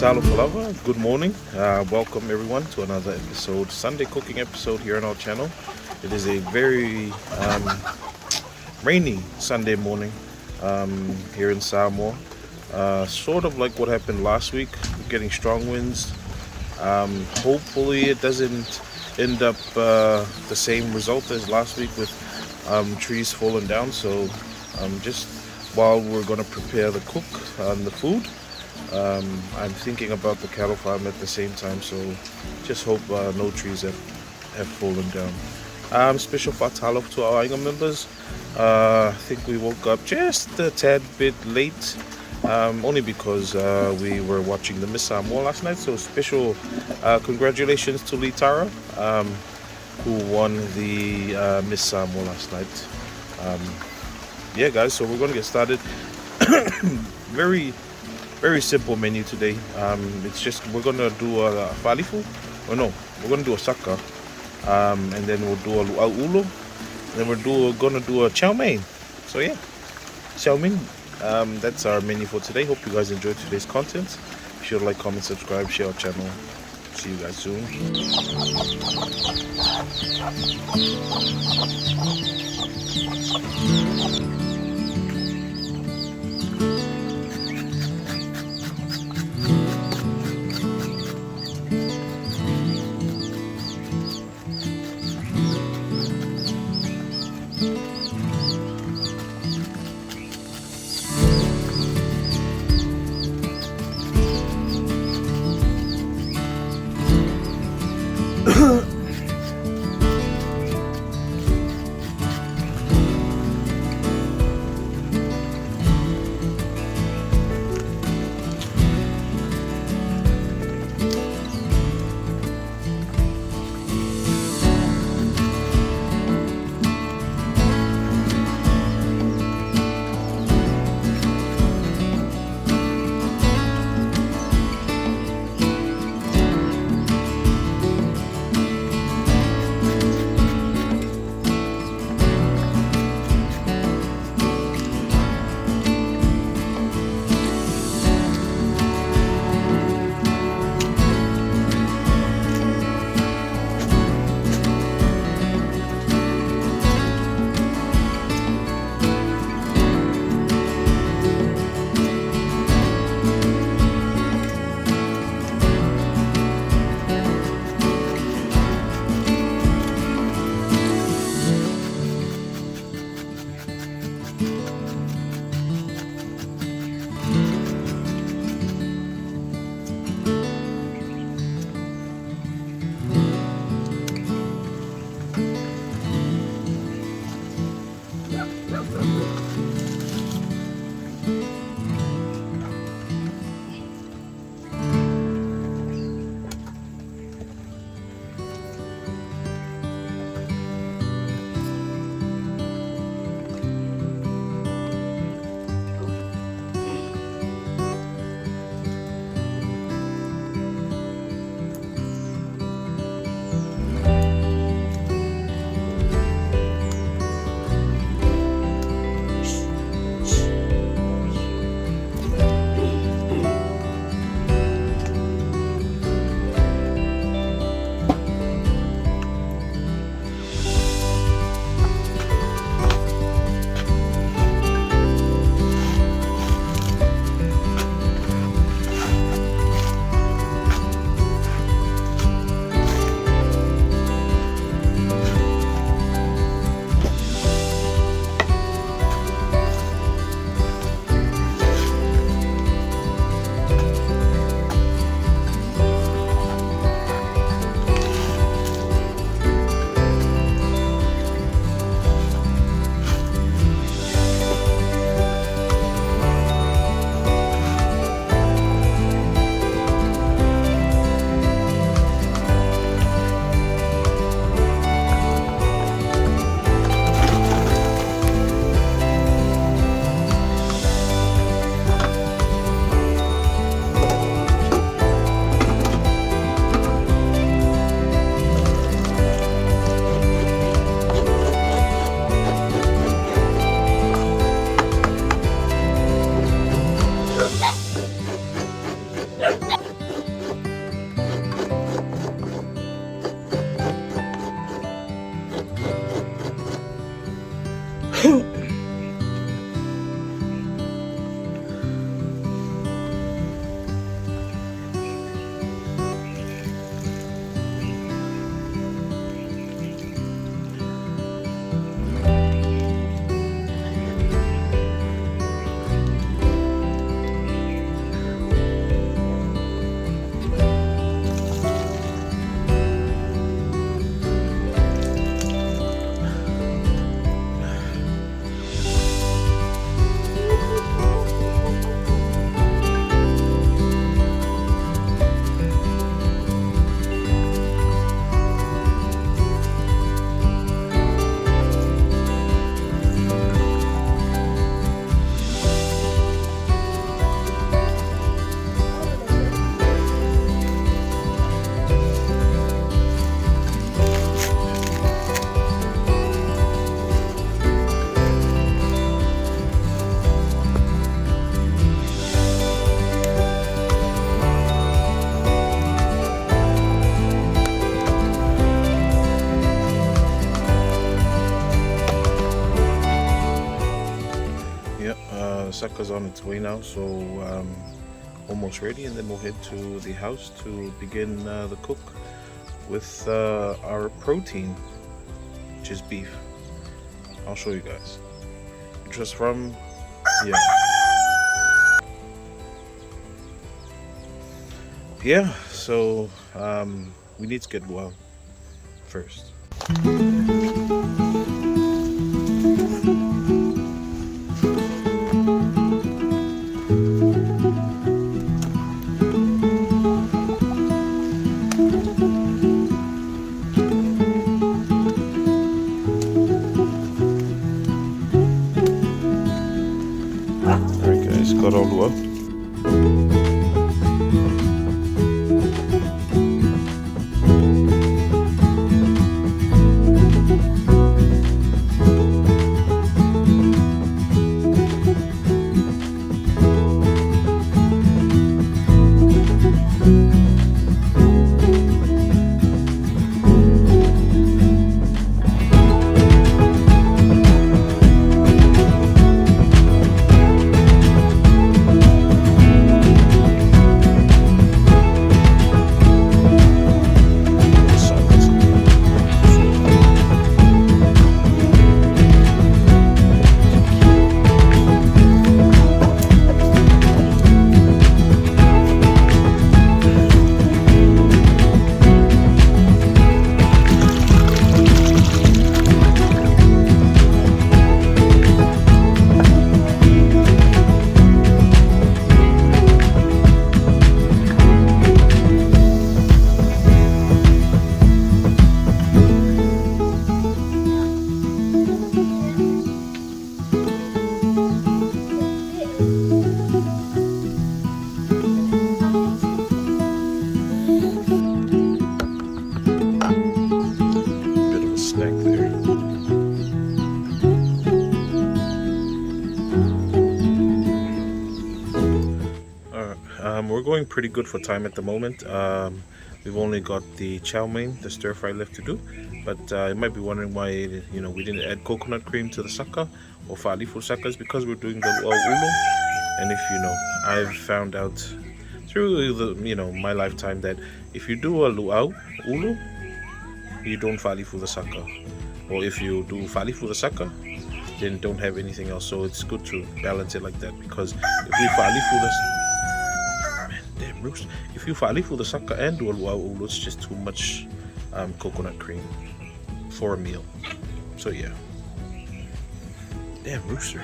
Talo Palava. Good morning. Welcome everyone to another episode, Sunday cooking episode here on our channel. It is a very rainy Sunday morning here in Samoa. Sort of like what happened last week, getting strong winds. Hopefully it doesn't end up the same result as last week with trees falling down. So just while we're going to prepare the cook and the food, I'm thinking about the cattle farm at the same time, so just hope no trees have fallen down. Special fatalo to our Ainga members. I think we woke up just a tad bit late, only because we were watching the Miss Samoa last night, so special congratulations to Litara, who won the Miss Samoa last night. Yeah guys, so we're going to get started. Very simple menu today. It's just we're gonna do a falifu, or no, we're gonna do a saka, and then we'll do a lu'au'ulu, then we're gonna do a chow mein. So yeah, chow mein. That's our menu for today. Hope you guys enjoyed today's content. Be sure to like, comment, subscribe, share our channel. See you guys soon. sucker's on its way now, so almost ready, and then we'll head to the house to begin the cook with our protein, which is beef. I'll show you guys. Just from, yeah, so we need to get well first. Alright guys, got all the way. We're going pretty good for time at the moment. We've only got the chow mein, the stir fry left to do, but you might be wondering why we didn't add coconut cream to the saka or fa'alifu saka. Is because we're doing the ulo, and if I've found out through my lifetime that if you do a luau ulo, you don't fa'alifu the saka, or if you do fa'alifu the saka, then don't have anything else. So it's good to balance it like that, because if we fa'alifu the if you fa'alifu the saka and do a luau ulo, it's just too much coconut cream for a meal. So yeah. Damn rooster.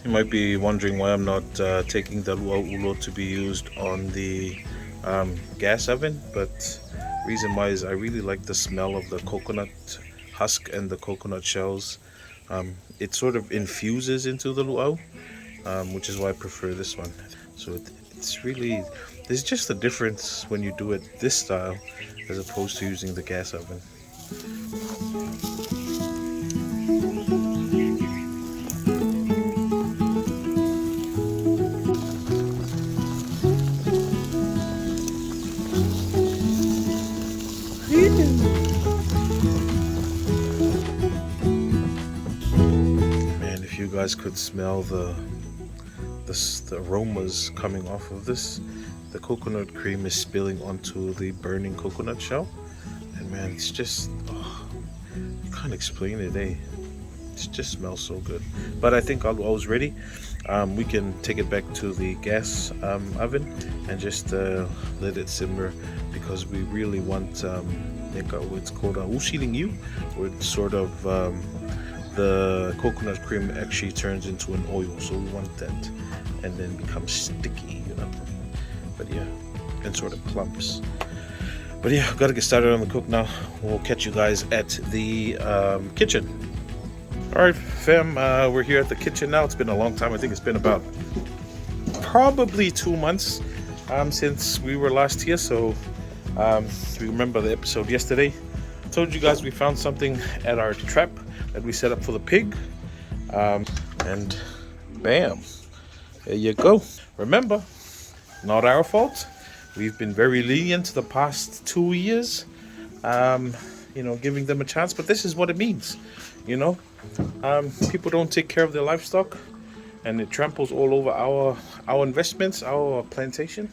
You might be wondering why I'm not taking the luau ulo to be used on the gas oven, but reason why is I really like the smell of the coconut husk and the coconut shells. It sort of infuses into the luau, which is why I prefer this one. So it's really, there's just a difference when you do it this style as opposed to using the gas oven. Man, if you guys could smell the aromas coming off of this, the coconut cream is spilling onto the burning coconut shell, and man, it's just, I can't explain it, eh? It just smells so good. But I think alwa's ready. We can take it back to the gas oven and just let it simmer, because we really want what's called usiling, where it's sort of the coconut cream actually turns into an oil, so we want that and then becomes sticky, but yeah, and sort of clumps. But yeah, gotta get started on the cook now. We'll catch you guys at the kitchen. Alright fam, we're here at the kitchen now. It's been a long time. I think it's been about probably 2 months since we were last here. So if you remember the episode yesterday, I told you guys we found something at our trap that we set up for the pig, and bam, There you go. Remember, not our fault. We've been very lenient the past 2 years, giving them a chance. But this is what it means, you know. People don't take care of their livestock, and it tramples all over our investments, our plantation.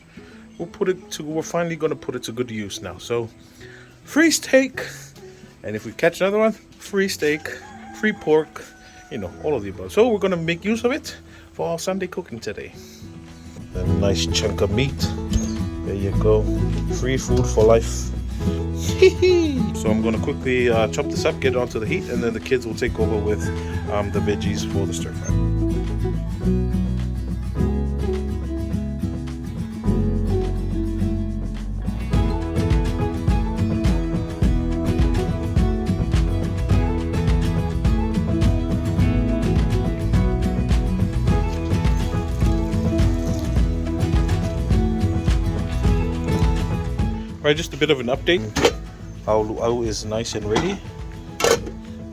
We're finally going to put it to good use now. So, free steak, and if we catch another one, free steak, free pork, all of the above. So we're going to make use of it for our Sunday cooking today. A nice chunk of meat. There you go. Free food for life. So I'm going to quickly chop this up, get it onto the heat, and then the kids will take over with the veggies for the stir fry. Right, just a bit of an update. Our is nice and ready.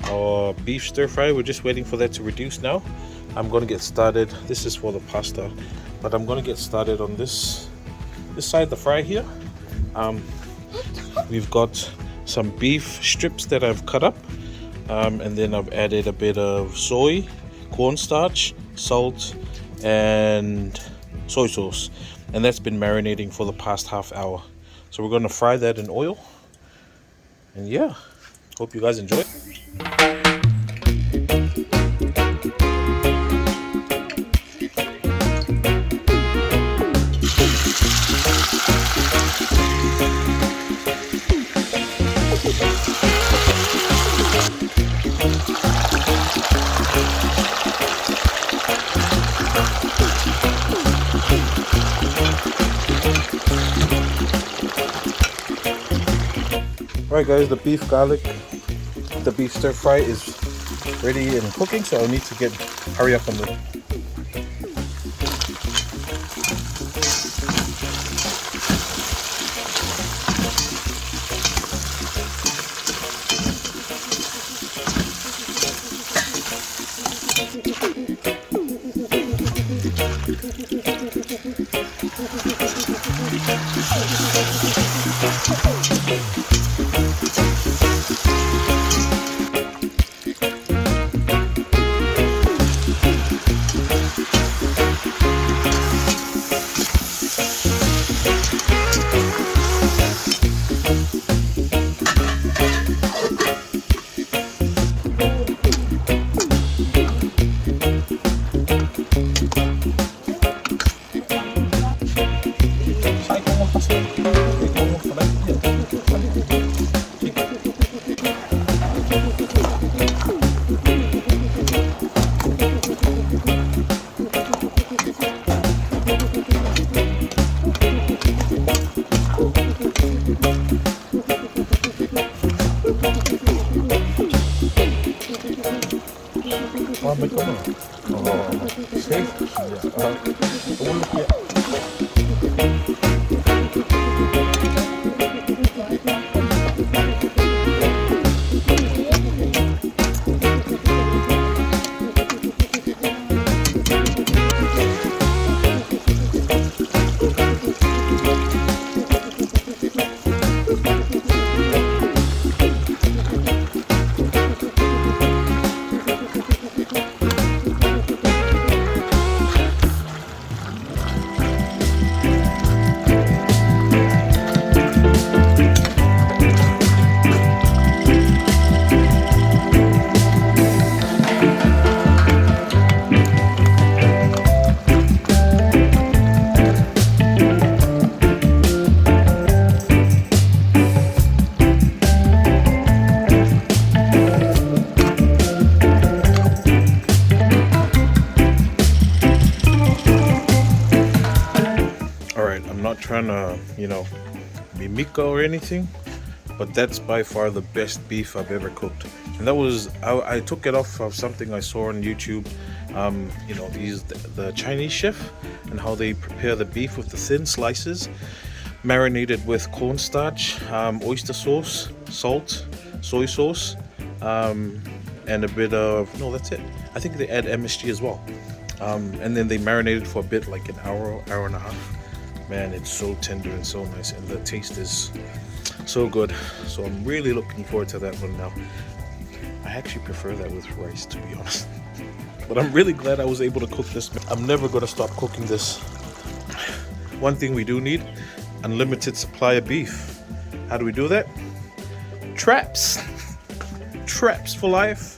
Our beef stir fry, we're just waiting for that to reduce now. I'm going to get started. This is for the pasta, but I'm going to get started on this side of the fry here. We've got some beef strips that I've cut up, and then I've added a bit of soy, cornstarch, salt, and soy sauce, and that's been marinating for the past half hour. So we're going to fry that in oil, and yeah, hope you guys enjoy. Alright guys, the beef garlic, the beef stir fry is ready and cooking, so I need to hurry up on the trying to, be Mika or anything, but that's by far the best beef I've ever cooked. And that was, I took it off of something I saw on YouTube. The Chinese chef, and how they prepare the beef with the thin slices, marinated with cornstarch, oyster sauce, salt, soy sauce, and a bit of, no, that's it. I think they add MSG as well. And then they marinated for a bit, like an hour and a half. Man, it's so tender and so nice, and the taste is so good. So I'm really looking forward to that one now. I actually prefer that with rice, to be honest. But I'm really glad I was able to cook this. I'm never going to stop cooking this. One thing we do need, unlimited supply of beef. How do we do that? Traps. Traps for life.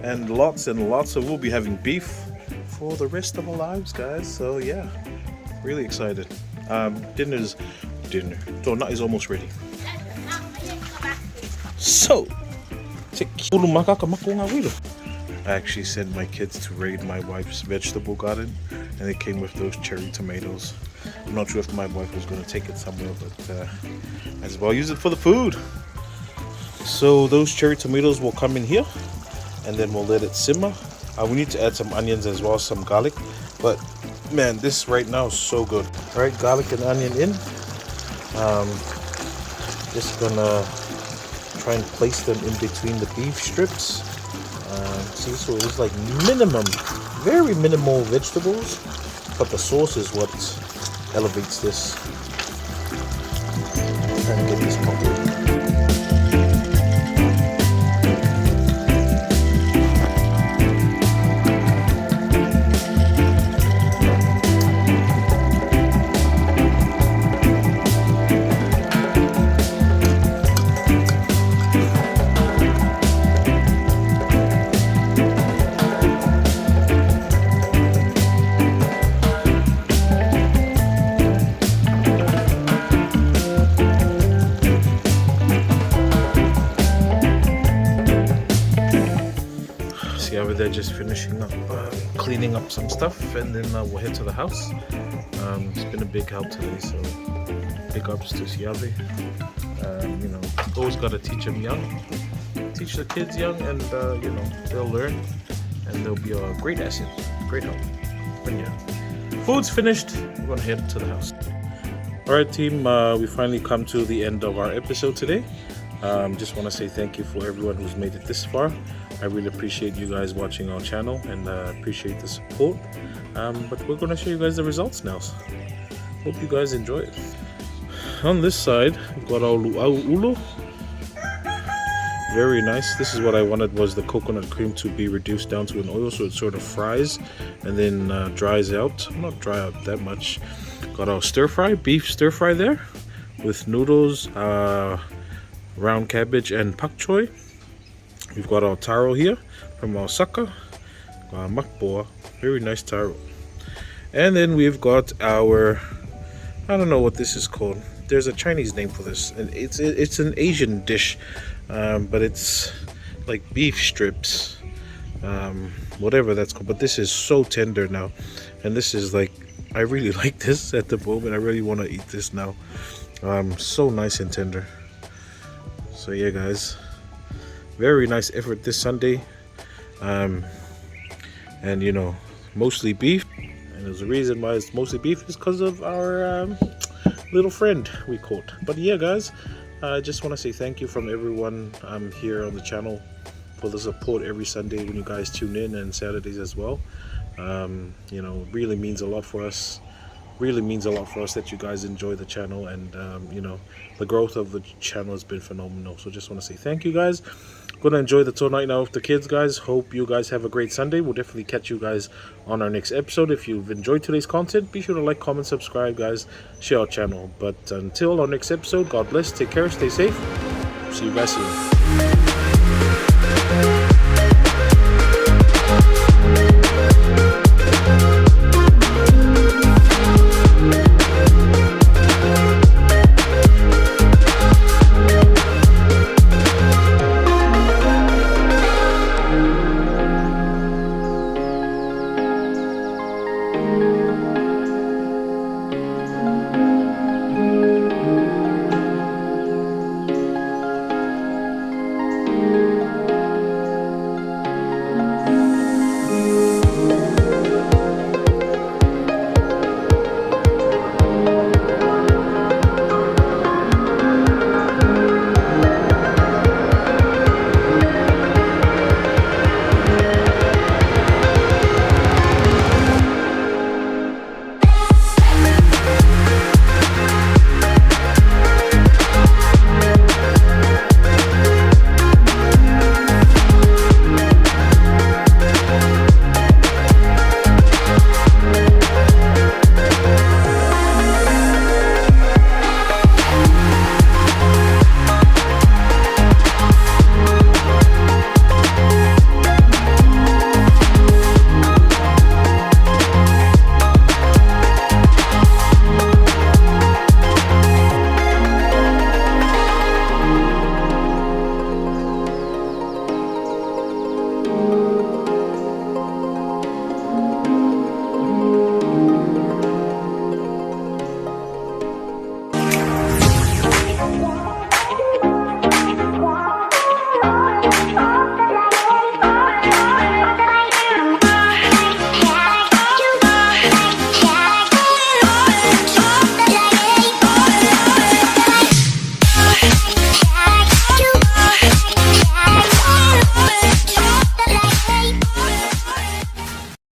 And lots, so we'll be having beef for the rest of our lives, guys. So yeah, really excited. Dinner. So night is almost ready. So, I actually sent my kids to raid my wife's vegetable garden, and they came with those cherry tomatoes. I'm not sure if my wife was going to take it somewhere, but as well use it for the food. So those cherry tomatoes will come in here, and then we'll let it simmer. We need to add some onions as well as some garlic, but man, this right now is so good. All right, garlic and onion in. Just gonna try and place them in between the beef strips. See, so it's like very minimal vegetables, but the sauce is what elevates this. Try and get this properly. Over there just finishing up cleaning up some stuff, and then we'll head to the house. It's been a big help today, so big ups to Siave. You know, always got to teach them young, teach the kids young, and you know, they'll learn and they'll be a great asset, great help. But yeah, food's finished, we're gonna head to the house. Alright team, we finally come to the end of our episode today. Just want to say thank you for everyone who's made it this far. I really appreciate you guys watching our channel, and appreciate the support. But we're going to show you guys the results now. Hope you guys enjoy it. On this side, we've got our ulo. Very nice. This is what I wanted, was the coconut cream to be reduced down to an oil, so it sort of fries and then dries out. Not dry out that much. Got our stir fry, beef stir fry there with noodles, round cabbage and pak choy. We've got our taro here from Osaka, makboa, very nice taro. And then we've got our, I don't know what this is called. There's a Chinese name for this, and it's an Asian dish, but it's like beef strips, whatever that's called. But this is so tender now, and this is like, I really like this at the moment. I really want to eat this now. So nice and tender. So yeah guys, very nice effort this Sunday, and you know, mostly beef, and there's a reason why it's mostly beef is because of our little friend we caught. But yeah guys, I just want to say thank you from everyone here on the channel for the support every Sunday when you guys tune in, and Saturdays as well. You know, really means a lot for us. Really means a lot for us that you guys enjoy the channel, and you know, the growth of the channel has been phenomenal. So just want to say thank you guys. Gonna enjoy the tour night now with the kids, guys. Hope you guys have a great Sunday. We'll definitely catch you guys on our next episode. If you've enjoyed today's content, be sure to like, comment, subscribe, guys. Share our channel. But until our next episode, God bless, take care, stay safe. See you guys soon.